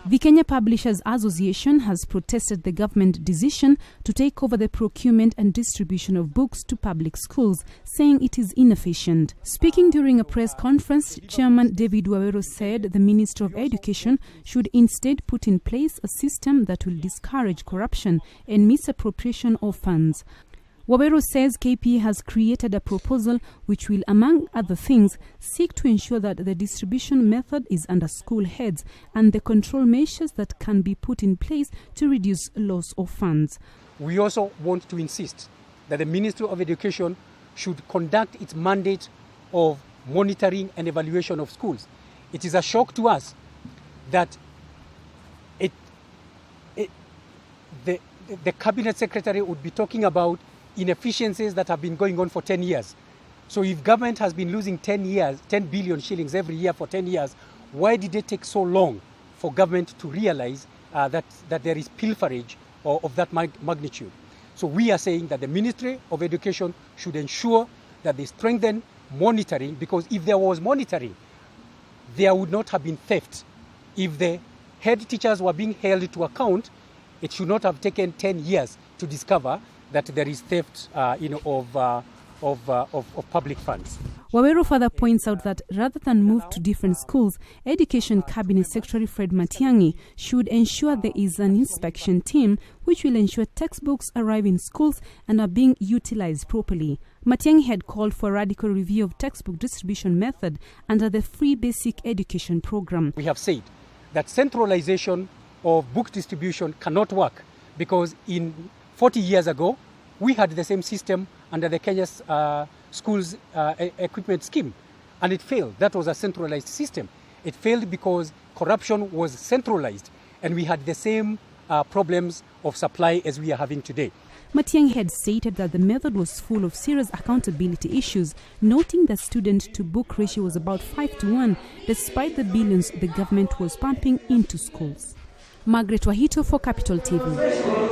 The Kenya Publishers Association has protested the government decision to take over the procurement and distribution of books to public schools, saying it is inefficient. Speaking during a press conference, Chairman David Wawero said the Minister of Education should instead put in place a system that will discourage corruption and misappropriation of funds. Wawero says KPA has created a proposal which will, among other things, seek to ensure that the distribution method is under school heads and the control measures that can be put in place to reduce loss of funds. We also want to insist that the Ministry of Education should conduct its mandate of monitoring and evaluation of schools. It is a shock to us that the Cabinet Secretary would be talking about inefficiencies that have been going on for 10 years. So if government has been losing 10 billion shillings every year for 10 years, why did it take so long for government to realize that there is pilferage of that magnitude? So we are saying that the Ministry of Education should ensure that they strengthen monitoring, because if there was monitoring, there would not have been theft. If the head teachers were being held to account, it should not have taken 10 years to discover that there is theft of public funds. Wawero further points out that rather than move to different schools, Education Cabinet Secretary Fred Matiang'i should ensure there is an inspection team which will ensure textbooks arrive in schools and are being utilized properly. Matiang'i had called for a radical review of textbook distribution method under the Free Basic Education Program. We have said that centralization of book distribution cannot work, because in 40 years ago, we had the same system under the Kenya's schools equipment scheme, and it failed. That was a centralized system. It failed because corruption was centralized, and we had the same problems of supply as we are having today. Matiang'i had stated that the method was full of serious accountability issues, noting that student-to-book ratio was about 5-1, despite the billions the government was pumping into schools. Margaret Wahito for Capital TV.